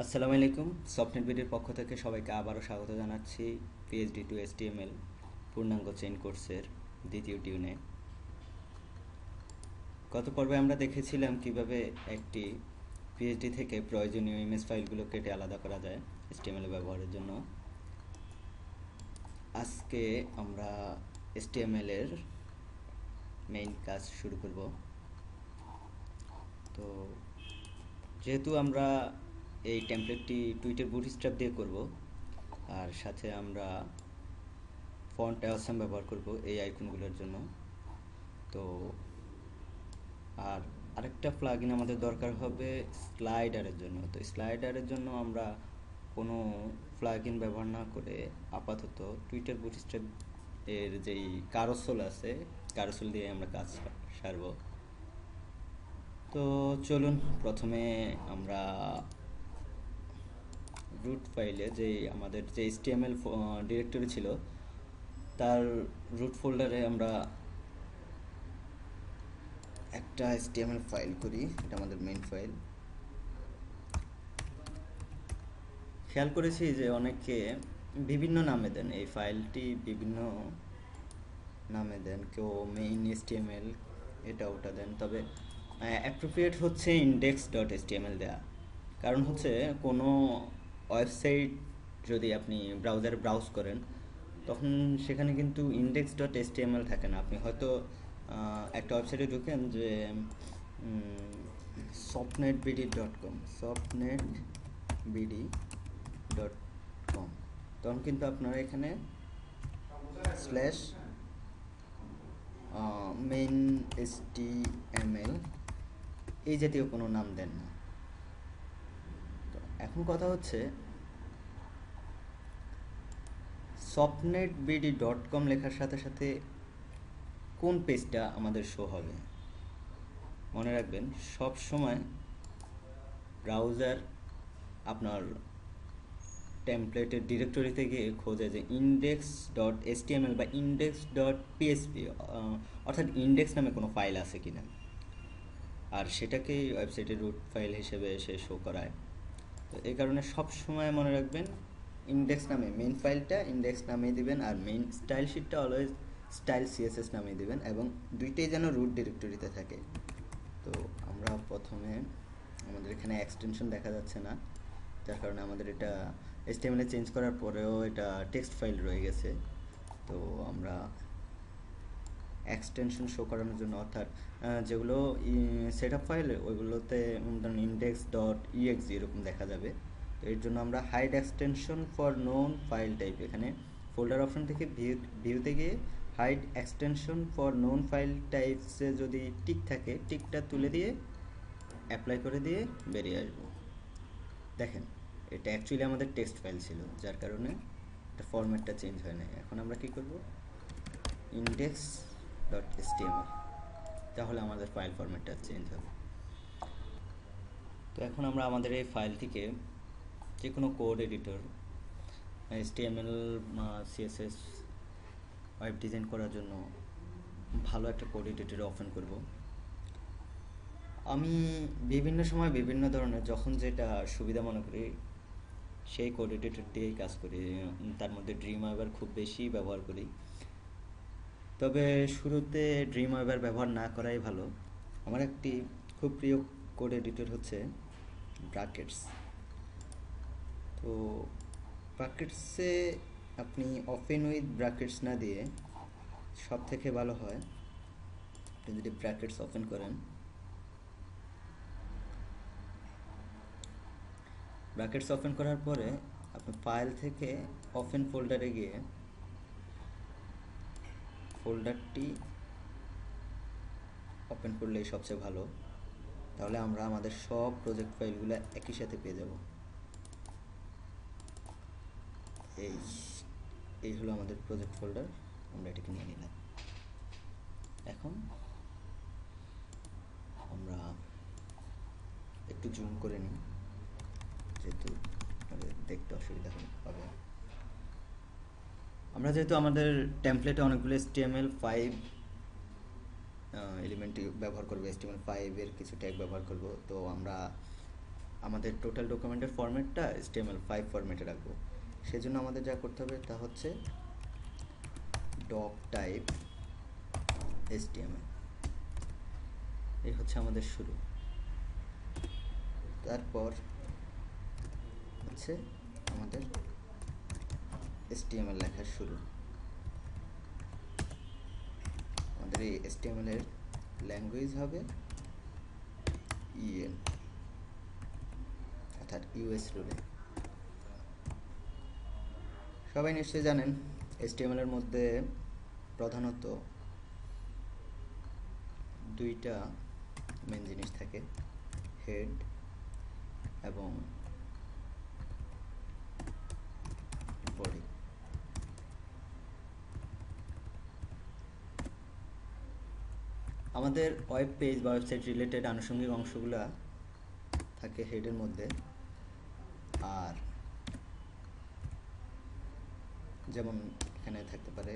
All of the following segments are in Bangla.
আসসালামু আলাইকুম। সফটনেট বিডির পক্ষ থেকে সবাইকে আবারও স্বাগত জানাচ্ছি পিএইচডি টু এসটিএমএল পূর্ণাঙ্গ চেইন কোর্সের দ্বিতীয় টিউনে। গত পর্বে আমরা দেখেছিলাম কিভাবে একটি পিএইচডি থেকে প্রয়োজনীয় ইমেজ ফাইলগুলো কেটে আলাদা করা যায় এসটিএমএল ব্যবহারের জন্য। আজকে আমরা এসটিএমএল এর মেইন কাজ শুরু করব। তো যেহেতু আমরা এই টেমপ্লেটটি টুইটার বুটস্ট্র্যাপ দিয়ে করব, আর সাথে আমরা ফন্ট অ্যাওসাম ব্যবহার করব এই আইকনগুলোর জন্য। তো আর আরেকটা প্লাগইন আমাদের দরকার হবে স্লাইডারের জন্য। তো স্লাইডারের জন্য আমরা কোনো প্লাগইন ব্যবহার না করে আপাতত টুইটার বুটস্ট্র্যাপ এর যেই কারোসেল আছে, কারোসেল দিয়ে আমরা কাজ সারব। তো চলুন প্রথমে আমরা রুট ফাইলে যে আমাদের যে এইচটিএমএল ডিরেক্টরি ছিল তার রুট ফোল্ডারে আমরা একটা এইচটিএমএল ফাইল করি। এটা আমাদের মেইন ফাইল। খেয়াল করেছি যে অনেকে বিভিন্ন নামে দেন এই ফাইলটি, বিভিন্ন নামে দেন। কেউ মেইন এইচটিএমএল এটা ওটা দেন, তবে অ্যাপ্রোপ্রিয়েট হচ্ছে ইন্ডেক্স ডট এইচটিএমএল দেয়া। কারণ হচ্ছে কোনো ওয়েবসাইট যদি আপনি ব্রাউজারে ব্রাউজ করেন তখন সেখানে কিন্তু ইন্ডেক্স ডট এইচটিএমএল থাকে না। আপনি হয়তো একটা ওয়েবসাইটে ঢুকেন যে সফটনেটবিডি.com, সফটনেটবিডি.com, তখন কিন্তু আপনারা এখানে স্ল্যাশ মেইন এইচটিএমএল এই জাতীয় কোনো নাম দেন না। তো এখন কথা হচ্ছে সফটনেটবিডি.com লেখার সাথে সাথে কোন পেজটা আমাদের শো হবে। মনে রাখবেন সব সময় ব্রাউজার আপনার টেমপ্লেটের ডিরেক্টরিতে গিয়ে খোঁজে যে ইন্ডেক্স ডট এইচটিএমএল বা ইন্ডেক্স ডট পিএসপি, অর্থাৎ ইন্ডেক্স নামে কোনো ফাইল আছে কিনা, আর সেটাকেই ওয়েবসাইটের রুট ফাইল হিসেবে সে শো করায়। তো এই কারণে সব সময় মনে রাখবেন ইন্ডেক্স নামে মেইন ফাইলটা ইন্ডেক্স নামেই দিবেন, আর মেইন স্টাইল শিটটা অলওয়েজ স্টাইল সিএসএস নামেই দিবেন, এবং দুইটাই যেন রুট ডিরেক্টরিতে থাকে। তো আমরা প্রথমে আমাদের এখানে এক্সটেনশন দেখা যাচ্ছে না, যার কারণে আমাদের এটা এইচটিএমএল চেঞ্জ করার পরেও এটা টেক্সট ফাইল রয়ে গেছে। তো আমরা এক্সটেনশন শো করানোর জন্য, অর্থাৎ যেগুলো সেট আপ ফাইল ওইগুলোতে ধরুন ইন্ডেক্স ডট ইএক্সি এরকম দেখা যাবে। তো এর জন্য আমরা hide extension for known file type, এখানে ফোল্ডার অপশন থেকে ভিউতে গিয়ে hide extension for known file টাইপসে যদি টিক থাকে টিকটা তুলে দিয়ে অ্যাপ্লাই করে দিয়ে বেরিয়ে আসবো। দেখেন এটা অ্যাকচুয়ালি আমাদের টেক্সট ফাইল ছিল, যার কারণে এটা ফরম্যাটটা চেঞ্জ হয় না। এখন আমরা কি করব, ইন্ডেক্স ডট এইচটিএমএল, তাহলে আমাদের ফাইল ফরম্যাটটা চেঞ্জ হবে। তো এখন আমরা আমাদের এই ফাইলটিকে যে কোনো code editor, HTML, CSS, web design করার জন্য ভালো একটা কোড এডিটর ওপেন করব। আমি বিভিন্ন সময় বিভিন্ন ধরনের যখন যেটা সুবিধা মনে করি সেই কোড এডিটর দিয়েই কাজ করি। তার মধ্যে ড্রিমওয়েভার খুব বেশি ব্যবহার করি, তবে শুরুতে ড্রিমওয়েভার ব্যবহার না করাই ভালো। আমার একটি খুব প্রিয় কোড এডিটর হচ্ছে ব্র্যাকেটস। তো ব্র্যাকেটসে আপনি ওপেন উইথ ব্র্যাকেটস না দিয়ে সব থেকে ভালো হয় আপনি যদি ব্র্যাকেটস ওপেন করেন, ব্র্যাকেটস ওপেন করার পরে আপনি ফাইল থেকে ওপেন ফোল্ডারে গিয়ে ফোল্ডারটি ওপেন করলেই সবচেয়ে ভালো। তাহলে আমরা আমাদের সব প্রজেক্ট ফাইলগুলো একই সাথে পেয়ে যাব। এই এই হলো আমাদের প্রজেক্ট ফোল্ডার, আমরা এটাকে নিয়ে নিলাম। এখন আমরা একটু জুম করে নিই, যেহেতু দেখতে অসুবিধা হবে। আমরা যেহেতু আমাদের টেমপ্লেটে অনেকগুলো HTML5 এলিমেন্ট ব্যবহার করবো, HTML5 এর কিছু ট্যাগ ব্যবহার করব, তো আমরা আমাদের টোটাল ডকুমেন্টের ফরম্যাটটা HTML5 ফরম্যাটে রাখবো। সেজন্য আমাদের যা করতে হবে তা হচ্ছে ডক টাইপ HTML। এই হচ্ছে আমাদের শুরু। তারপর হচ্ছে আমাদের HTML লেখার শুরু। আমাদের এই HTML এর ল্যাঙ্গুয়েজ হবে EN, অর্থাৎ US রুলে। সবাই নিশ্চয়ই জানেন HTML এর মধ্যে প্রধানত দুইটা মেন জিনিস থাকে, হেড এবং বডি। আমাদের ওয়েব পেজ বা ওয়েবসাইট রিলেটেড আনুষঙ্গিক অংশগুলো থাকে হেডের মধ্যে। আর যেমন এখানে থাকতে পারে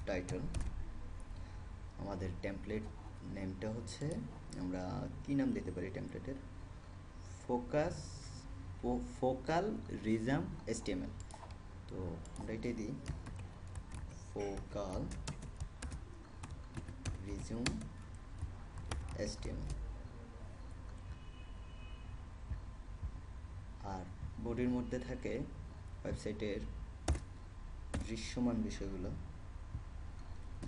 টাইটেল। আমাদের টেমপ্লেট নেমটা হচ্ছে, আমরা কি নাম দিতে পারি টেমপ্লেটের? Focal রিজম HTML। তো আমরা এটাই দিই, ফোকাল রিজম HTML। আর বডির মধ্যে থাকে ওয়েবসাইটের দৃশ্যমান বিষয়গুলো।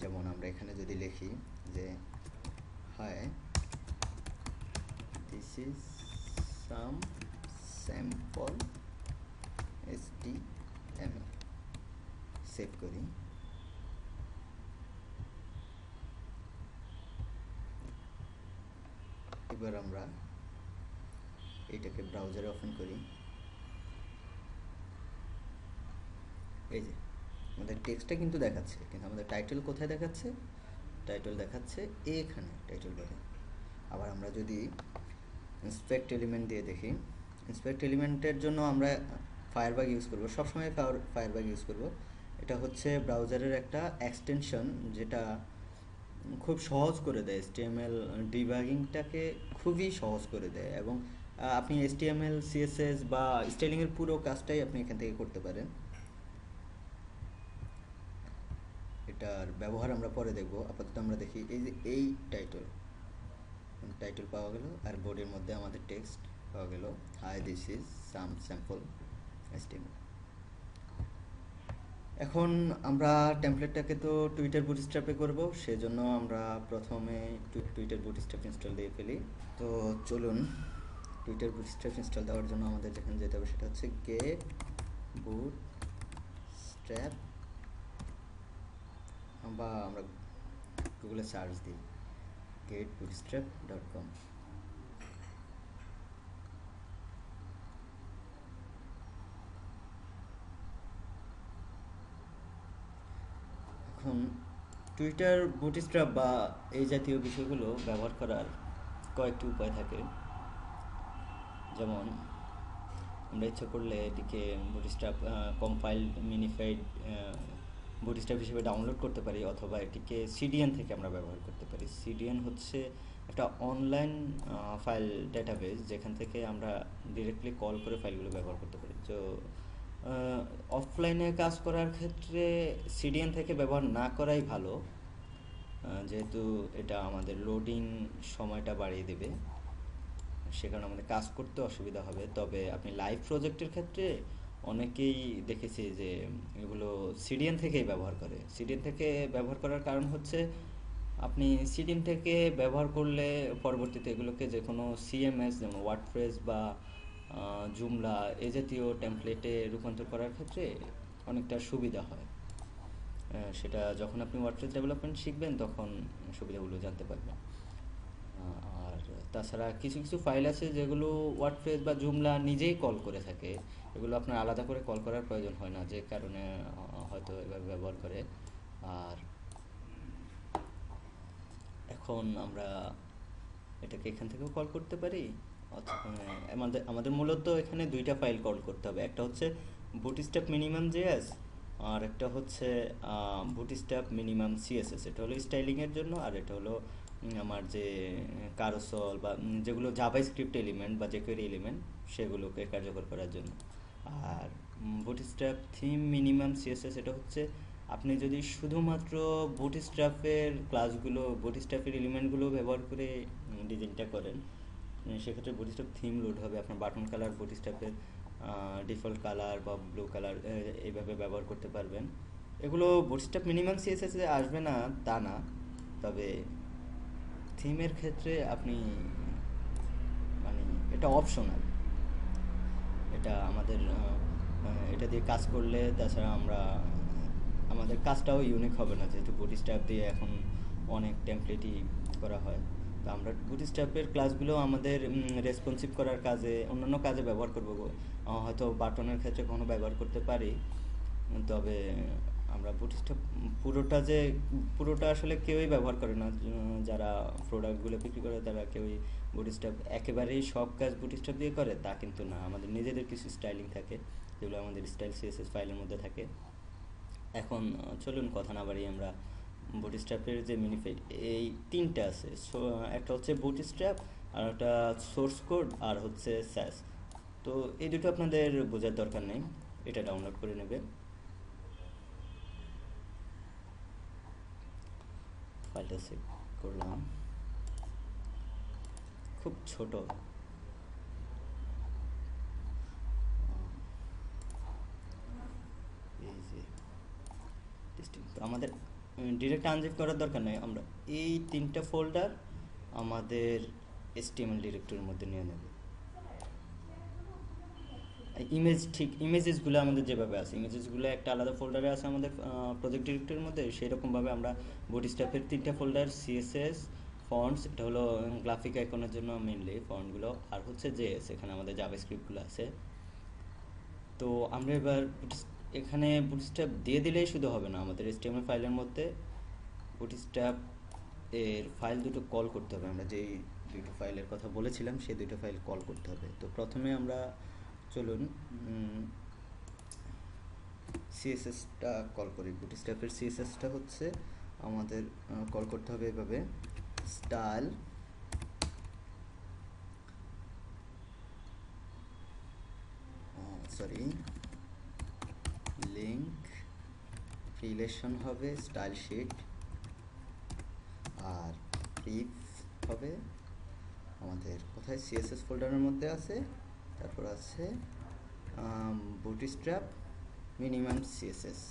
যেমন আমরা এখানে যদি লিখি যে hi, this is some sample HTML, save করি। এবার আমরা এটাকে ব্রাউজারে ওপেন করি। এই যে আমাদের টেক্সটটা কিন্তু দেখাচ্ছে, কিন্তু আমাদের টাইটেল কোথায় দেখাচ্ছে? টাইটেল দেখাচ্ছে এখানে, টাইটেল বারে। আবার আমরা যদি ইন্সপেক্ট এলিমেন্ট দিয়ে দেখি, ইন্সপেক্ট এলিমেন্টের জন্য আমরা ফায়ারবাগ ইউজ করব, সবসময় ফায়ারবাগ ইউজ করব। এটা হচ্ছে ব্রাউজারের একটা এক্সটেনশন যেটা খুব সহজ করে দেয়, HTML ডিবাগিংটাকে খুবই সহজ করে দেয়। এবং আপনি HTML CSS বা স্টাইলিংয়ের পুরো কাজটাই আপনি এখান থেকে করতে পারেন। এটার ব্যবহার আমরা পরে দেখব, আপাতত আমরা দেখি এই যে এই টাইটেল পাওয়া গেল, আর বডির মধ্যে আমাদের টেক্সট পাওয়া গেল, high this is some sample HTML। এখন আমরা টেমপ্লেটটাকে তো টুইটার বুটস্ট্র্যাপে করব, সেজন্য আমরা প্রথমে টুইটার বুটস্ট্র্যাপ ইনস্টল দিয়ে ফেলি। তো চলুন, টুইটার বুটস্ট্র্যাপ ইনস্টল দেওয়ার জন্য আমাদের যেখানে যেতে হবে সেটা হচ্ছে গেট বুটস্ট্র্যাপ, বা আমরা গুগলে সার্চ দিই getbootstrap.com। এখন টুইটার বুটস্ট্র্যাপ বা এই জাতীয় বিষয়গুলো ব্যবহার করার কয়েকটি উপায় থাকে। যেমন আমরা ইচ্ছা করলে এটিকে বুটস্ট্র্যাপ কম্পাইলড মিনিফাইড বুটস্ট্র্যাপ হিসেবে ডাউনলোড করতে পারি, অথবা এটিকে CDN থেকে আমরা ব্যবহার করতে পারি। CDN হচ্ছে একটা অনলাইন ফাইল ডেটাবেস, যেখান থেকে আমরা ডিরেক্টলি কল করে ফাইলগুলো ব্যবহার করতে পারি। তো অফলাইনে কাজ করার ক্ষেত্রে CDN থেকে ব্যবহার না করাই ভালো, যেহেতু এটা আমাদের লোডিং সময়টা বাড়িয়ে দেবে, সে কারণে আমাদের কাজ করতে অসুবিধা হবে। তবে আপনি লাইভ প্রজেক্টের ক্ষেত্রে অনেকেই দেখেছি যে এগুলো CDN থেকেই ব্যবহার করে। CDN থেকে ব্যবহার করার কারণ হচ্ছে, আপনি CDN থেকে ব্যবহার করলে পরবর্তীতে এগুলোকে যে কোনো CMS যেমন ওয়ার্ডপ্রেস বা জুমলা এই জাতীয় টেমপ্লেটে রূপান্তর করার ক্ষেত্রে অনেকটা সুবিধা হয়। সেটা যখন আপনি ওয়ার্ডপ্রেস ডেভেলপমেন্ট শিখবেন তখন সুবিধাগুলো জানতে পারবেন। আর তাছাড়া কিছু কিছু ফাইল আছে যেগুলো ওয়ার্ডপ্রেস বা জুমলা নিজেই কল করে থাকে, এগুলো আপনার আলাদা করে কল করার প্রয়োজন হয় না, যে কারণে হয়তো এভাবে ব্যবহার করে। আর এখন আমরা এটাকে এখান থেকেও কল করতে পারি, আমাদের মূলত এখানে দুইটা ফাইল কল করতে হবে। একটা হচ্ছে বুটস্ট্র্যাপ মিনিমাম জেএস, আর একটা হচ্ছে বুটস্ট্র্যাপ মিনিমাম CSS। এটা হলো স্টাইলিংয়ের জন্য, আর এটা হলো আমার যে কারোসল বা যেগুলো জাভাস্ক্রিপ্ট এলিমেন্ট বা jQuery এলিমেন্ট সেগুলোকে কার্যকর করার জন্য। আর বুটস্ট্র্যাপ থিম মিনিমাম সিএসএস এটা হচ্ছে আপনি যদি শুধুমাত্র বুটস্ট্র্যাপের ক্লাসগুলো বুটস্ট্র্যাপের এলিমেন্টগুলো ব্যবহার করে ডিজাইনটা করেন, সেক্ষেত্রে বুটস্ট্র্যাপ থিম লোড হবে। আপনার বাটন কালার বুটস্ট্র্যাপের ডিফল্ট কালার বা ব্লু কালার এইভাবে ব্যবহার করতে পারবেন। এগুলো বুটস্ট্র্যাপ মিনিমাম সিএসএসে আসবে না তা না, তবে থিমের ক্ষেত্রে আপনি মানে এটা অপশনাল। এটা আমাদের এটা দিয়ে কাজ করলে তাছাড়া আমরা আমাদের কাজটাও ইউনিক হবে না, যেহেতু বুটস্ট্র্যাপ দিয়ে এখন অনেক টেমপ্লেটই করা হয়। তো আমরা বুটস্ট্র্যাপের ক্লাসগুলো আমাদের রেসপন্সিভ করার কাজে অন্যান্য কাজে ব্যবহার করবো। হয়তো বাটনের ক্ষেত্রে কখনো ব্যবহার করতে পারি, তবে আমরা বুটস্ট্র্যাপ পুরোটা আসলে কেউই ব্যবহার করে না। যারা প্রোডাক্টগুলো বিক্রি করে তারা কেউই বুটস্ট্র্যাপ একেবারেই সব কাজ বুটস্ট্র্যাপ দিয়ে করে তা কিন্তু না। আমাদের নিজেদের কিছু স্টাইলিং থাকে যেগুলো আমাদের স্টাইল সিএসএস ফাইলের মধ্যে থাকে। এখন চলুন কথা না বাড়িয়ে আমরা বুটস্ট্র্যাপের যে মিনিফাইড এই তিনটা আছে, একটা হচ্ছে বুটস্ট্র্যাপ, আর একটা সোর্স কোড, আর হচ্ছে স্যাস। তো এই দুটো আপনাদের বোঝার দরকার নেই, এটা ডাউনলোড করে নেবেন। ফাইলটা সেভ করলাম, খুব ছোট। এই যে টেস্টিং, তো আমাদের ডিরেক্ট আনজিপ করার দরকার নেই, আমরা এই তিনটা ফোল্ডার আমাদের HTML ডিরেক্টরির মধ্যে নিয়ে নেব। ইমেজেসগুলো আমাদের যেভাবে আছে, ইমেজেসগুলো একটা আলাদা ফোল্ডারে আছে আমাদের প্রজেক্ট ডিরেক্টরির মধ্যে, সেরকমভাবে আমরা বুটস্ট্র্যাপের তিনটা ফোল্ডার সিএসএস, ফন্টস, এটা হলো গ্রাফিক আইকনের জন্য মেইনলি ফন্টগুলো, আর হচ্ছে জেএস, এখানে আমাদের জাভাস্ক্রিপ্টগুলো আছে। তো আমরা এবার এখানে বুটস্ট্র্যাপ দিয়ে দিলেই শুধু হবে না, আমাদের HTML ফাইলের মধ্যে বুটস্ট্র্যাপ এর ফাইল দুটো কল করতে হবে। আমরা যেই দুটো ফাইলের কথা বলেছিলাম সেই দুটো ফাইল কল করতে হবে। তো প্রথমে আমরা চলুন সিএসএসটা কল করি। বুটস্ট্র্যাপের সিএসএসটা হচ্ছে আমাদের কল করতে হবে এভাবে, স্টাইল লিঙ্ক রিলেশন হবে স্টাইল শিট, আর ইফ হবে আমাদের কোথায় সিএসএস ফোল্ডারের মধ্যে আছে, তারপর আছে বুটস্ট্র্যাপ মিনিমাম সিএসএস,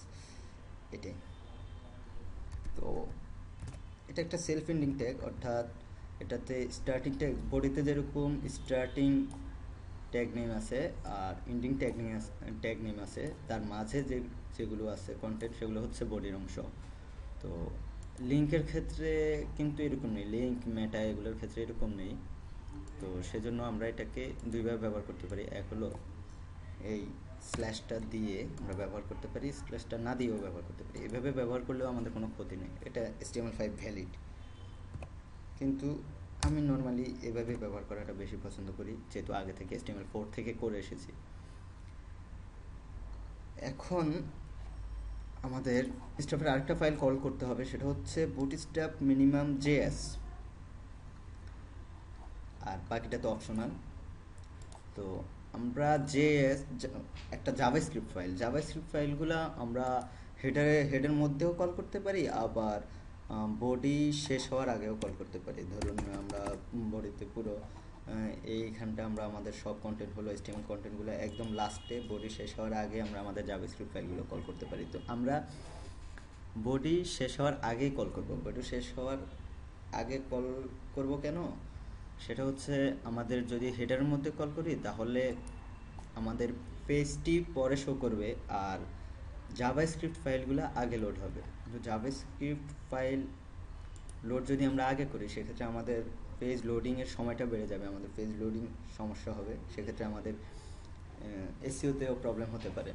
এটাই। তো এটা একটা সেলফ এন্ডিং ট্যাগ, অর্থাৎ এটাতে স্টার্টিং ট্যাগ বডিতে যেরকম স্টার্টিং ট্যাগ নেম আছে আর এন্ডিং ট্যাগ নেম আছে, তার মাঝে যেগুলো আছে কন্টেন্ট সেগুলো হচ্ছে বডির অংশ। তো লিঙ্কের ক্ষেত্রে কিন্তু এরকম নেই, লিঙ্ক মেটা এগুলোর ক্ষেত্রে এরকম নেই। তো সেজন্য আমরা এটাকে দুইভাবে ব্যবহার করতে পারি। এক হলো এই স্ল্যাশটা দিয়ে আমরা ব্যবহার করতে পারি, স্ল্যাশটা না দিয়েও ব্যবহার করতে পারি। এভাবে ব্যবহার করলেও আমাদের কোনো ক্ষতি নেই, এটা HTML5 ভ্যালিড। কিন্তু আমি নর্মালি এভাবে ব্যবহার করাটা বেশি পছন্দ করি, যেহেতু আগে থেকে HTML4 থেকে করে এসেছি। এখন আমাদের বুটস্ট্র্যাপের আরেকটা ফাইল কল করতে হবে, সেটা হচ্ছে বুটস্ট্র্যাপ মিনিমাম জেএস, আর বাকিটা তো অপশনাল। তো আমরা জেএস একটা জাভাস্ক্রিপ্ট ফাইলগুলো আমরা হেডের মধ্যেও কল করতে পারি, আবার বডি শেষ হওয়ার আগেও কল করতে পারি। ধরুন আমরা বডিতে পুরো এইখানটা আমরা আমাদের সব কন্টেন্ট হলো HTML কন্টেন্টগুলো একদম লাস্টে বডি শেষ হওয়ার আগে আমরা আমাদের জাভাস্ক্রিপ্ট ফাইলগুলো কল করতে পারি। তো আমরা বডি শেষ হওয়ার আগেই কল করব। বডি শেষ হওয়ার আগে কল করব কেন, সেটা হচ্ছে আমাদের যদি হেডার মধ্যে কল করি তাহলে আমাদের পেজটি পরে শো করবে, আর জাভাস্ক্রিপ্ট ফাইলগুলো আগে লোড হবে। তো জাভাস্ক্রিপ্ট ফাইল লোড যদি আমরা আগে করি সেক্ষেত্রে আমাদের পেজ লোডিংয়ের সময়টা বেড়ে যাবে, আমাদের পেজ লোডিং সমস্যা হবে, সেক্ষেত্রে আমাদের এসইওতেও প্রবলেম হতে পারে।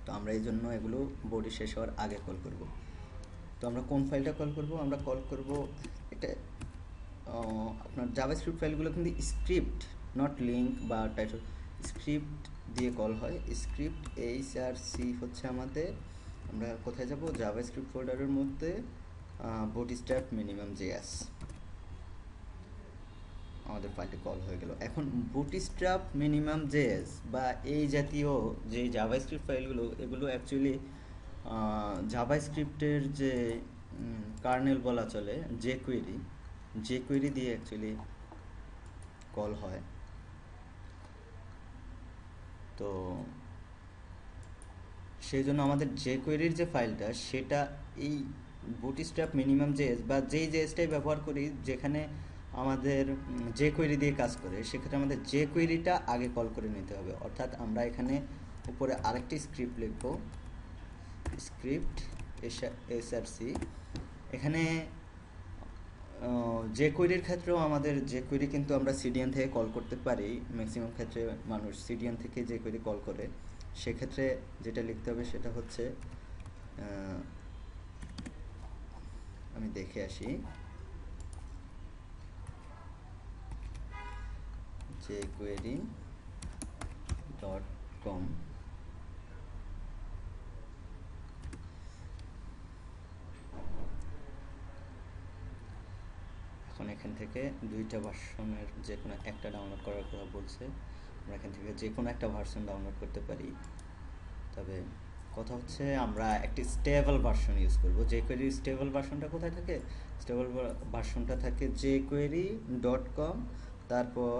তো আমরা এই জন্য এগুলো বডি শেষ হওয়ার আগে কল করব। তো আমরা কোন ফাইলটা কল করব, আমরা কল করব এটা আপনার জাভাস্ক্রিপ্ট ফাইলগুলো কিন্তু স্ক্রিপ্ট, নট লিঙ্ক বা টাইটেল, স্ক্রিপ্ট দিয়ে কল হয়। স্ক্রিপ্ট HRC হচ্ছে আমাদের, আমরা কোথায় যাব, জাভাস্ক্রিপ্ট ফোল্ডারের মধ্যে বুটস্ট্র্যাপ মিনিমাম জেএস আমাদের ফাইলটি কল হয়ে গেল। এখন বুটস্ট্র্যাপ মিনিমাম জেএস বা এই জাতীয় যে জাভাস্ক্রিপ্ট ফাইলগুলো, এগুলো অ্যাকচুয়ালি জাভাস্ক্রিপ্টের যে কার্নেল বলা চলে, যে কোয়েরি দিয়ে অ্যাকচুয়ালি কল হয়। তো সেই জন্য আমাদের যে কোয়েরির যে ফাইলটা, সেটা এই বুটস্ট্র্যাপ মিনিমাম জেএস বা যেই জেএসটাই ব্যবহার করি যেখানে আমাদের যে কোয়েরি দিয়ে কাজ করে, সেক্ষেত্রে আমাদের যে কোয়েরিটা আগে কল করে নিতে হবে। অর্থাৎ আমরা এখানে উপরে আরেকটি স্ক্রিপ্ট লিখব, স্ক্রিপ্ট এসআরসি। এখানে যে কোয়েরির ক্ষেত্রেও আমাদের যে কোয়েরি কিন্তু আমরা সিডিএন থেকে কল করতে পারি। ম্যাক্সিমাম ক্ষেত্রে মানুষ সিডিএন থেকে যে কোয়েরি কল করে, সেক্ষেত্রে যেটা লিখতে হবে সেটা হচ্ছে, আমি দেখে আসি, jQuery.com। এখন এখান থেকে দুইটা ভার্সনের যে কোনো একটা ডাউনলোড করার কথা বলছে। আমরা এখান থেকে যে কোনো একটা ভার্সন ডাউনলোড করতে পারি। তবে কথা হচ্ছে আমরা একটি স্টেবল ভার্সন ইউজ করব। jQuery স্টেবল ভার্সনটা কোথায় থাকে? স্টেবল ভার্সনটা থাকে jQuery.com, তারপর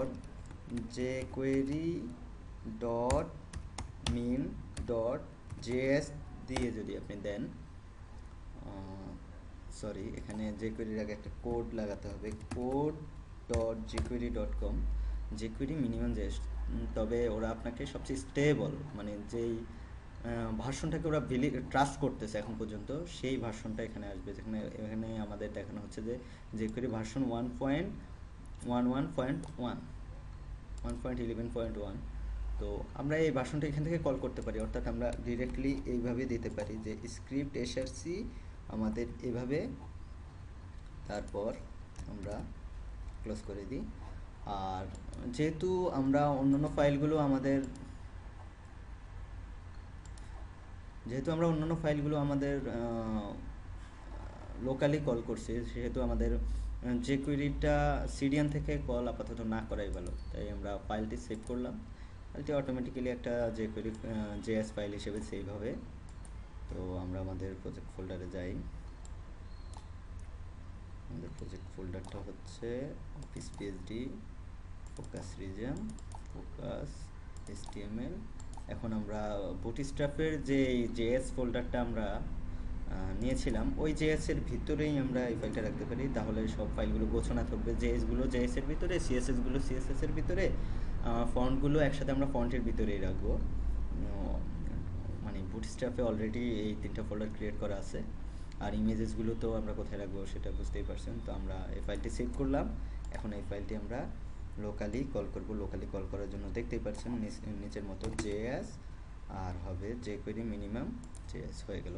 jQuery.min.js দিয়ে যদি আপনি দেন, সরি, এখানে jQuery-র আগে একটা কোড লাগাতে হবে, code.jQuery.com, jQuery মিনিমাম জেএস। তবে ওরা আপনাকে সবচেয়ে স্টেবল, মানে যেই ভার্সনটাকে ওরা ট্রাস্ট করতেছে এখন পর্যন্ত, সেই ভার্সনটা এখানে আসবে। এখানে আমাদের দেখানো হচ্ছে যে jQuery ভার্সন 1.11.1। তো আমরা এই ভার্সনটা এখান থেকে কল করতে পারি। অর্থাৎ আমরা ডিরেক্টলি এইভাবে দিতে পারি যে স্ক্রিপ্ট এসআরসি আমাদের এভাবে, তারপর আমরা ক্লোজ করে দিই। আর যেহেতু আমরা অন্যান্য ফাইলগুলো আমাদের লোকালি কল করছি, সেহেতু আমাদের যে কোয়েরিটা সিডিএন থেকে কল আপাতত না করাই ভালো। তাই আমরা ফাইলটি সেভ করলাম। ফাইলটি অটোমেটিক্যালি একটা যে কোয়েরি জেএস ফাইল হিসেবে সেভ হবে। তো আমরা আমাদের প্রজেক্ট ফোল্ডারে যাই। আমাদের প্রজেক্ট ফোল্ডারটা হচ্ছে office PhD, focus reason, focus HTML। এখন আমরা বুটস্ট্র্যাপের যে জেএস ফোল্ডারটা আমরা নিয়েছিলাম, ওই জেএস এর ভিতরেই আমরা এই ফাইলটা রাখতে পারি। তাহলে সব ফাইলগুলো গোছানো থাকবে। জেএসগুলো জেএস এর ভিতরে, সিএসএসগুলো সিএসএস এর ভিতরে, ফন্টগুলো একসাথে আমরা ফন্টের ভিতরেই রাখবো। মানে বুটস্ট্র্যাপে অলরেডি এই 3টা ফোল্ডার ক্রিয়েট করা আছে। আর ইমেজেসগুলো তো আমরা কোথায় রাখবো সেটা বুঝতেই পারছেন। তো আমরা এই ফাইলটি সেভ করলাম। এখন এই ফাইলটি আমরা লোকালি কল করব। লোকালি কল করার জন্য দেখতেই পাচ্ছেন নিচের মতো জেএস আর হবে jQuery মিনিমাম জেএস হয়ে গেল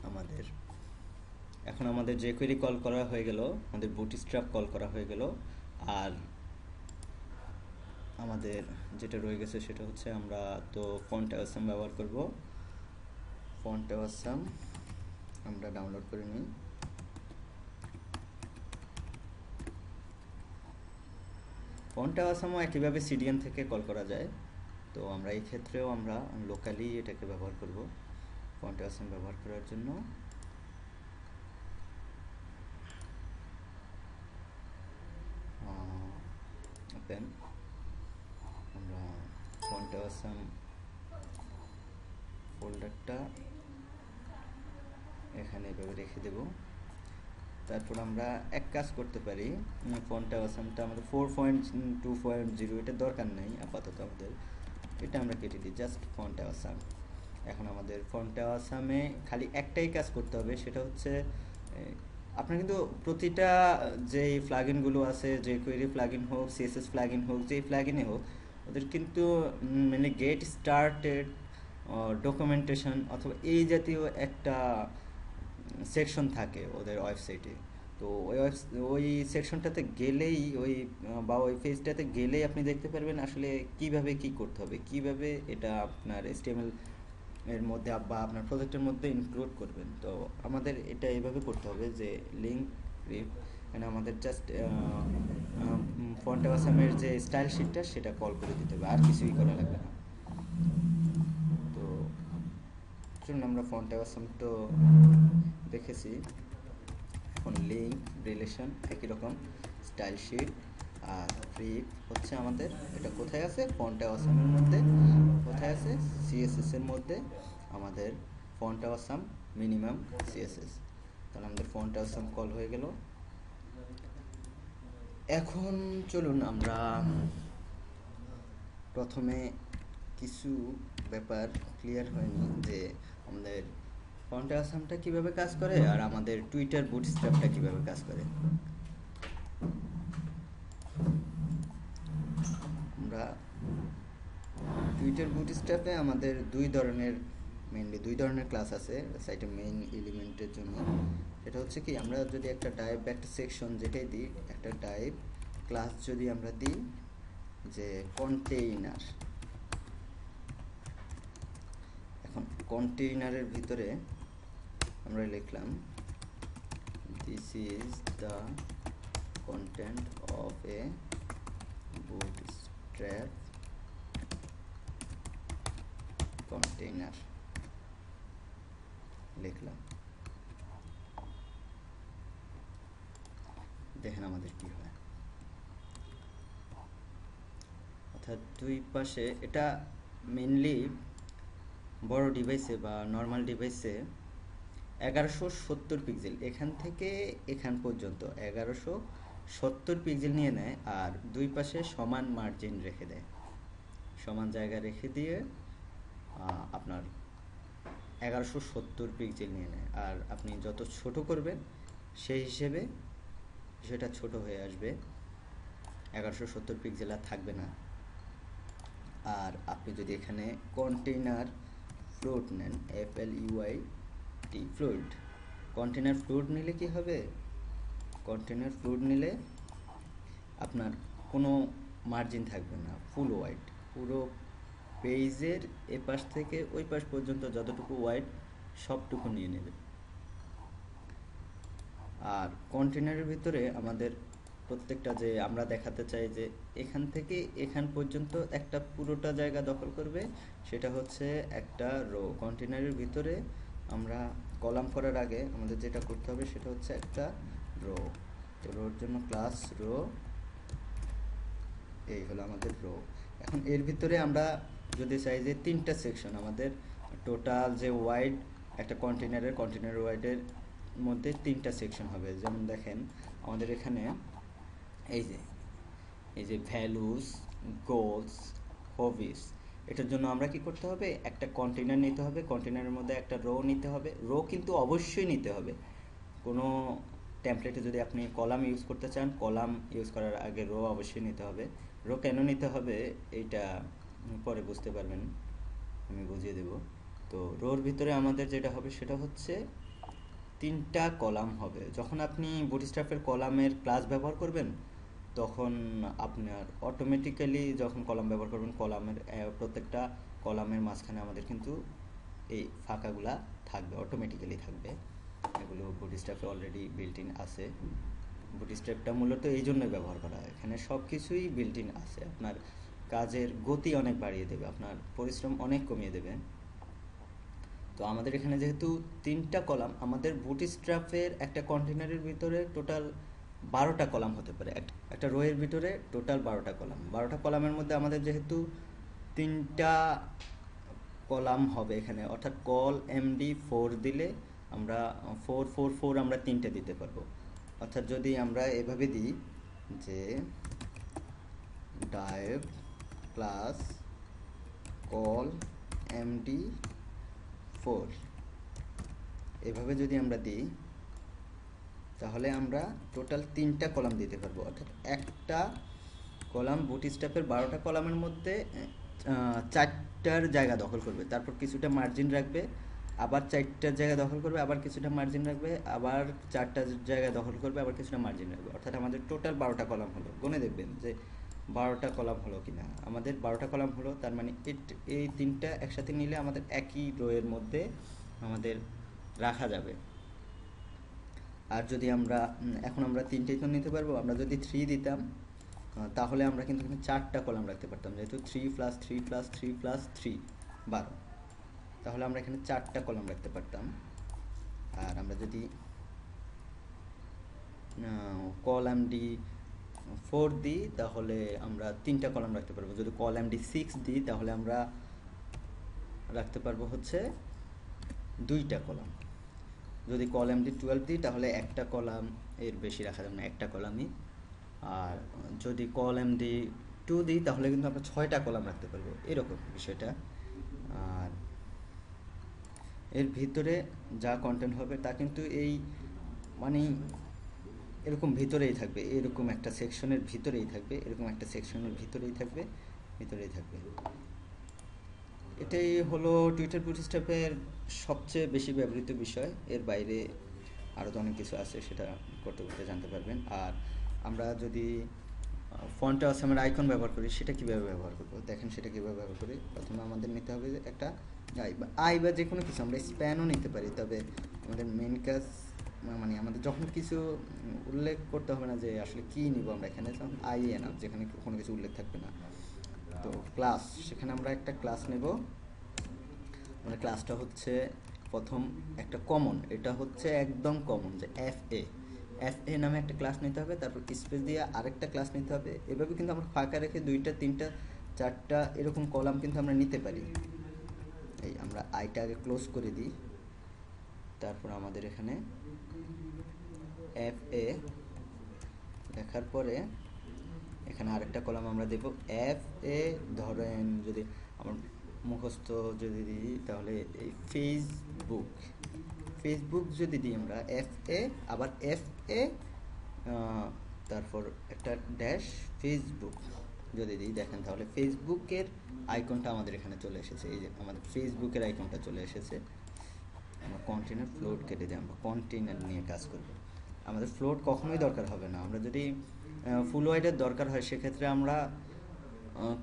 আমাদের। এখন আমাদের jQuery কল করা হয়ে গেল, আমাদের বুটস্ট্র্যাপ কল করা হয়ে গেল। আর আমাদের যেটা রয়ে গেছে সেটা হচ্ছে, আমরা তো ফন্ট অ্যাওয়াসম ব্যবহার করব। ফন্ট অ্যাওয়াসম আমরা ডাউনলোড করে নিই। ফন্ট অ্যাওয়াসমও একইভাবে সিডিএন থেকে কল করা যায়। তো আমরা এই ক্ষেত্রেও আমরা লোকালি এটাকে ব্যবহার করব। ফন্ট অ্যাওয়াসম ব্যবহার করার জন্য ওপেন, আমরা ফন্ট অ্যাওয়াসম ফোল্ডারটা এখানে এভাবে রেখে দেব। তারপর আমরা এক কাজ করতে পারি, ফন্ট অ্যাওয়াসমটা আমাদের 4.2.0 এটা দরকার নেই আপাতত, আমাদের এটা আমরা কেটে দিই, জাস্ট ফন্ট অ্যাওয়াসাম। এখন আমাদের ফন্ট অ্যাওয়াসামে খালি একটাই কাজ করতে হবে, সেটা হচ্ছে আপনার কিন্তু প্রতিটা যে প্লাগইনগুলো আছে, যে কোয়েরি প্লাগইন হোক, সিএসএস প্লাগইন হোক, যে প্লাগইনে হোক, ওদের কিন্তু মানে গেট স্টার্টেড ডকুমেন্টেশন অথবা এই জাতীয় একটা সেকশন থাকে ওদের ওয়েবসাইটে। তো ওই সেকশনটাতে গেলেই বা ওই পেজটাতে গেলেই আপনি দেখতে পারবেন আসলে কিভাবে কি করতে হবে, কিভাবে এটা আপনার HTML এর মধ্যে বা আপনার প্রজেক্টের মধ্যে ইনক্লুড করবেন। তো আমাদের এটা এইভাবে করতে হবে যে লিঙ্ক রিপ, মানে আমাদের জাস্ট ফন্ট আসামের যে স্টাইল শিটটা সেটা কল করে দিতে হবে, আর কিছুই করা লাগবে না। তো চলুন আমরা ফন্ট আসাম তো দেখেছি, এখন লিঙ্ক রিলেশন একই রকম, স্টাইল শিট আর রিপ হচ্ছে আমাদের, এটা কোথায় আছে ফন্ট আসামের মধ্যে, কোথায় আছে সিএসএস এর মধ্যে আমাদের ফন্ট আসাম মিনিমাম সিএসএস। তাহলে আমাদের ফন্ট আসাম কল হয়ে গেল। এখন চলুন আমরা প্রথমে কিছু ব্যাপার ক্লিয়ার হয়নি যে আমাদের ফন্ট আসামটা কিভাবে কাজ করে আর আমাদের টুইটার বুটস্ট্র্যাপটা কিভাবে কাজ করে। আমরা টুইটার বুটস্ট্র্যাপে আমাদের মেইনলি দুই ধরনের ক্লাস আছে সাইটে মেইন এলিমেন্টের জন্য। সেটা হচ্ছে কি, আমরা যদি একটা টাইপ বা একটা সেকশন যেটাই দিই, একটা টাইপ ক্লাস যদি আমরা দিই যে কন্টেইনার, এখন কন্টেইনারের ভিতরে আমরা লিখলাম this is the content of A bootstrap container লিখলাম। দেখেন আমাদের কি হয়, অর্থাৎ দুই পাশে এটা মেইনলি বড় ডিভাইসে বা নর্মাল ডিভাইসে 1170 পিক্সেল, এখান থেকে এখান পর্যন্ত 1170 পিক্সেল নিয়ে নেয়, আর দুই পাশে সমান মার্জিন রেখে দেয়, সমান জায়গা রেখে দিয়ে আপনার 1170 পিক্সেল নিয়ে নেয়। আর আপনি যত ছোট করবেন সেই হিসেবে সেটা ছোট হয়ে আসবে, 1170 পিক্সেল আর থাকবে না। আর আপনি যদি এখানে কন্টেইনার ফ্লোট নেন, FLUIT ফ্লোট, কন্টেইনার ফ্লোট নিলে কি হবে, কন্টেইনার ফ্লোট নিলে আপনার কোনো মার্জিন থাকবে না, ফুল ওয়াইড, পুরো পেজের এ পাশ থেকে ওই পাশ পর্যন্ত যতটুকু ওয়াইড সবটুকু নিয়ে নেবে। আর কন্টেইনারের ভিতরে আমাদের প্রত্যেকটা যে আমরা দেখাতে চাই যে এখান থেকে এখান পর্যন্ত একটা পুরোটা জায়গা দখল করবে, সেটা হচ্ছে একটা রো। কন্টেইনারের ভিতরে আমরা কলাম করার আগে আমাদের যেটা করতে হবে সেটা হচ্ছে একটা রো। তো রোর জন্য ক্লাস রো, এই হলো আমাদের রো। এখন এর ভিতরে আমরা যদি চাই যে তিনটা সেকশন, আমাদের টোটাল যে ওয়াইড একটা কন্টেইনার ওয়াইডের মধ্যে তিনটা সেকশন হবে। যেমন দেখেন আমাদের এখানে এই যে ভ্যালুস, গোলস, হবিস, এটার জন্য আমরা কি করতে হবে, একটা কন্টেইনার নিতে হবে, কন্টেইনারের মধ্যে একটা রো নিতে হবে। রো কিন্তু অবশ্যই নিতে হবে, কোনো টেমপ্লেটে যদি আপনি কলাম ইউজ করতে চান, কলাম ইউজ করার আগে রো অবশ্যই নিতে হবে। রো কেন নিতে হবে এইটা পরে বুঝতে পারবেন, আমি বুঝিয়ে দেব। তো রোর ভিতরে আমাদের যেটা হবে সেটা হচ্ছে তিনটা কলাম হবে। যখন আপনি বুটস্ট্র্যাপের কলামের ক্লাস ব্যবহার করবেন তখন আপনার অটোমেটিক্যালি যখন কলাম ব্যবহার করবেন, কলামের প্রত্যেকটা কলামের মাঝখানে আমাদের কিন্তু এই ফাঁকাগুলা থাকবে, অটোমেটিক্যালি থাকবে। এগুলো বুটস্ট্র্যাপে অলরেডি বিল্ট ইন আছে। বুটস্ট্র্যাপটা মূলত এই জন্যই ব্যবহার করা হয়, এখানে সব কিছুই বিল্ট ইন আছে। আপনার কাজের গতি অনেক বাড়িয়ে দেবে, আপনার পরিশ্রম অনেক কমিয়ে দেবে। তো আমাদের এখানে যেহেতু তিনটা কলাম, আমাদের বুটস্ট্র্যাপের একটা কন্টেইনারের ভিতরে টোটাল 12টা কলাম হতে পারে, একটা রো এর ভিতরে টোটাল 12টা কলাম। 12টা কলামের মধ্যে আমাদের যেহেতু তিনটা কলাম হবে এখানে, অর্থাৎ কল MD4 দিলে আমরা 444 আমরা তিনটে দিতে পারবো। অর্থাৎ যদি আমরা এভাবে দিই যে div প্লাস কল MD4, এভাবে যদি আমরা দিই তাহলে আমরা টোটাল তিনটা কলাম দিতে পারবো। অর্থাৎ একটা কলাম বুটস্ট্র্যাপের 12টা কলামের মধ্যে 4টার জায়গা দখল করবে, তারপর কিছুটা মার্জিন রাখবে, আবার 4টার জায়গা দখল করবে, আবার কিছুটা মার্জিন রাখবে, আবার 4টা জায়গা দখল করবে, আবার কিছুটা মার্জিন রাখবে। অর্থাৎ আমাদের টোটাল 12টা কলাম হলো। গুনে দেখবেন যে 12টা কলাম হলো কিনা। আমাদের 12টা কলাম হলো, তার মানে এই তিনটা একসাথে নিলে আমাদের একই রোয়ের মধ্যে আমাদের রাখা যাবে। আর যদি আমরা এখন আমরা তিনটেই তো নিতে পারবো, আমরা যদি 3 দিতাম তাহলে আমরা কিন্তু এখানে 4টা কলাম রাখতে পারতাম, যেহেতু 3 + 3 + 3 + 3 12, তাহলে আমরা এখানে 4টা কলাম রাখতে পারতাম। আর আমরা যদি কলাম ডি 4 দিই তাহলে আমরা 3টা কলাম রাখতে পারবো। যদি কলাম ডি 6 দিই তাহলে আমরা রাখতে পারবো হচ্ছে 2টা কলাম। যদি কলাম ডি 12 দিই তাহলে একটা কলাম, এর বেশি রাখা যাবে না, একটা কলামই। আর যদি কলাম ডি 2 দিই তাহলে কিন্তু আমরা 6টা কলাম রাখতে পারবো, এরকম বিষয়টা। আর এর ভিতরে যা কন্টেন্ট হবে তা কিন্তু এই মানে এরকম ভিতরেই থাকবে, এরকম একটা সেকশনের ভিতরেই থাকবে, এরকম একটা সেকশনের ভিতরেই থাকবে। এটাই হলো টুইটার বুটস্ট্র্যাপের সবচেয়ে বেশি ব্যবহৃত বিষয়। এর বাইরে আরও তো অনেক কিছু আছে, সেটা করতে করতে জানতে পারবেন। আর আমরা যদি ফন্ট অসামের আইকন ব্যবহার করি, সেটা কীভাবে ব্যবহার করবো দেখেন। সেটা কীভাবে ব্যবহার করি, প্রথমে আমাদের নিতে হবে একটা আই বা যে কোনো কিছু, আমরা স্প্যানও নিতে পারি। তবে আমাদের মেন কাজ মানে আমাদের যখন কিছু উল্লেখ করতে হবে না যে আসলে কী নিব আমরা, এখানে যখন আই এনাফ, যেখানে কোনো কিছু উল্লেখ থাকবে না। তো ক্লাস, সেখানে আমরা একটা ক্লাস নেব। মানে ক্লাসটা হচ্ছে প্রথম একটা কমন, এটা হচ্ছে একদম কমন যে এফ এ নামে একটা ক্লাস নিতে হবে, তারপর স্পেস দিয়ে আরেকটা ক্লাস নিতে হবে। এভাবে কিন্তু আমরা ফাঁকা রেখে 2টা 3টা 4টা এরকম কলাম কিন্তু আমরা নিতে পারি। এই আমরা আইটা আগে ক্লোজ করে দিই, তারপর আমাদের এখানে এফ এ লেখার পরে এখানে আরেকটা কলাম আমরা দেব এফ এ। ধরেন যদি আমার মুখস্থ যদি দিই তাহলে এই ফেসবুক যদি দিই আমরা এফ এ, আবার এফ এ, তারপর একটা ড্যাশ ফেসবুক যদি দিই, দেখেন তাহলে ফেসবুকের আইকনটা আমাদের এখানে চলে এসেছে। এই যে আমাদের ফেসবুকের আইকনটা চলে এসেছে। আমরা কন্টেনার ফ্লোট কেটে দিই, আমরা কন্টেনার নিয়ে কাজ করব। আমাদের ফ্লোট কখনোই দরকার হবে না। আমরা যদি ফুল ওয়াইডের দরকার হয় সেক্ষেত্রে আমরা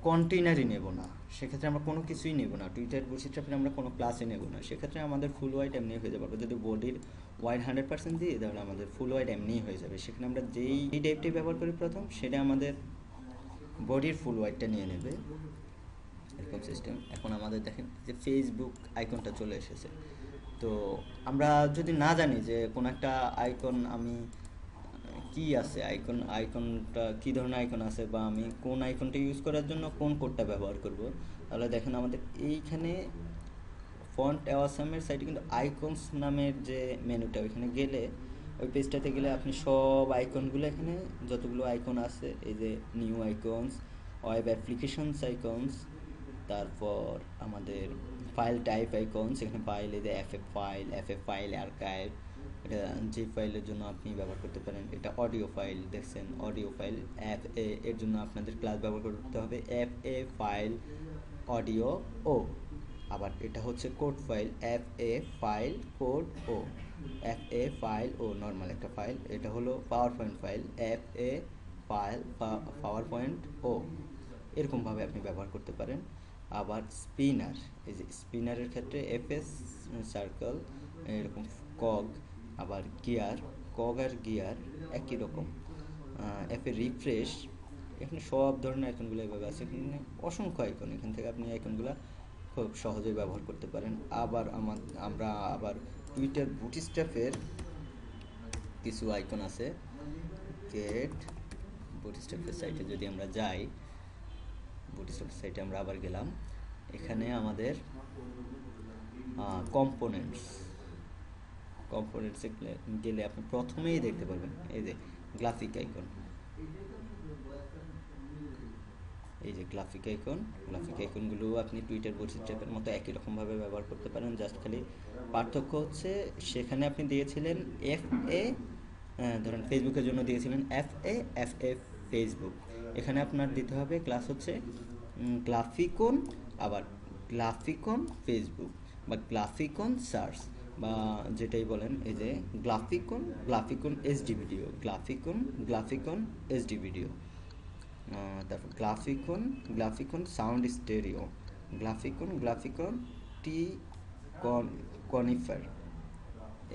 কন্টেনারই নেব না, সেক্ষেত্রে আমরা কোনো কিছুই নেব না। টুইটার বুটস্ট্র্যাপে আমরা কোনো ক্লাসই নেব না, সেক্ষেত্রে আমাদের ফুল ওয়াইড এমনি হয়ে যাবে। যদি বডির ওয়াইড 100% দিই তাহলে আমাদের ফুল ওয়াইড এমনিই হয়ে যাবে। সেখানে আমরা যেই টাইপটি ব্যবহার করি প্রথম, সেটা আমাদের বডির ফুল ওয়াইডটা নিয়ে নেবে, এরকম সিস্টেম। এখন আমাদের দেখেন যে ফেসবুক আইকনটা চলে এসেছে। তো আমরা যদি না জানি যে কোন একটা আইকন আমি কি আছে, আইকনটা কী ধরনের আইকন আছে, বা আমি কোন আইকনটা ইউজ করার জন্য কোন কোডটা ব্যবহার করব, তাহলে দেখেন আমাদের এইখানে ফন্ট অসামের সাইডে কিন্তু আইকনস নামের যে মেনুটা, ওইখানে গেলে ওই পেজটাতে গেলে আপনি সব আইকনগুলো, এখানে যতগুলো আইকন আছে, এই যে new icons, web applications icons, তারপর আমাদের ফাইল টাইপ আইকনস, এখানে ফাইল, এই যে এফ ফাইল আর্কাইভ, এটা যে ফাইলের জন্য আপনি ব্যবহার করতে পারেন। এটা অডিও ফাইল, দেখছেন অডিও ফাইল। এফ এ এর জন্য আপনাদের ক্লাস ব্যবহার করতে হবে এফ এ ফাইল অডিও ও। আবার এটা হচ্ছে code file, F A file code ও, এফ এ ফাইল ও নর্মাল একটা ফাইল। এটা হলো power point file, F A file power point ও, এরকমভাবে আপনি ব্যবহার করতে পারেন। আবার স্পিনার, এই যে স্পিনারের ক্ষেত্রে এফএস সার্কেল, এরকম কগ, আবার গিয়ার, কগ আর গিয়ার একই রকম। এফে রিফ্রেশ, এখানে সব ধরনের আইকনগুলো এভাবে আছে, এখানে অসংখ্য আইকন, এখান থেকে আপনি আইকনগুলো খুব সহজেই ব্যবহার করতে পারেন। আবার আমরা আবার টুইটার বুটস্ট্র্যাপের কিছু আইকন আছে। গেট বুটস্ট্র্যাপের সাইটে যদি আমরা যাই, বুটস্ট্র্যাপ সাইটে আমরা আবার গেলাম, এখানে আমাদের কম্পোনেন্টসে গেলে আপনি প্রথমেই দেখতে পারবেন এই যে গ্রাফিক আইকন, এই যে গ্রাফিক আইকনগুলো আপনি টুইটার বুটস্ট্র্যাপের মতো একই রকমভাবে ব্যবহার করতে পারেন। জাস্ট খালি পার্থক্য হচ্ছে সেখানে আপনি দিয়েছিলেন এফ এ, ধরেন ফেসবুকের জন্য দিয়েছিলেন এফ এ ফেসবুক, এখানে আপনার দিতে হবে ক্লাস হচ্ছে গ্রাফিকন, আবার গ্রাফিকন ফেসবুক বা গ্রাফিকন সার্চ, বা যেটাই বলেন, এই যে গ্রাফিকন এসডি ভিডিও, গ্রাফিকন এসডি ভিডিও। তারপর গ্রাফিকন সাউন্ড স্টেরিও, গ্রাফিকন টি কনিফার,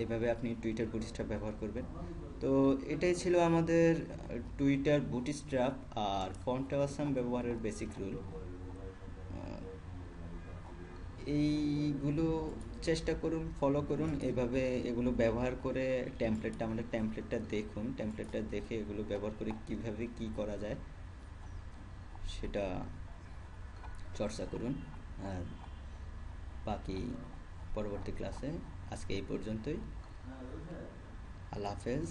এভাবে আপনি টুইটার বুটস্ট্র্যাপ ব্যবহার করবেন। তো এটাই ছিল আমাদের টুইটার বুটস্ট্র্যাপ আর ফন্ট আসাম ব্যবহারের বেসিক রুল। এইগুলো চেষ্টা করুন, ফলো করুন, এইভাবে এগুলো ব্যবহার করে আমাদের টেমপ্লেটটা দেখুন, টেমপ্লেটটা দেখে এগুলো ব্যবহার করে কিভাবে কি করা যায় সেটা চর্চা করুন। আর বাকি পরবর্তী ক্লাসে, আজকে এই পর্যন্তই। আল্লাহ হাফেজ।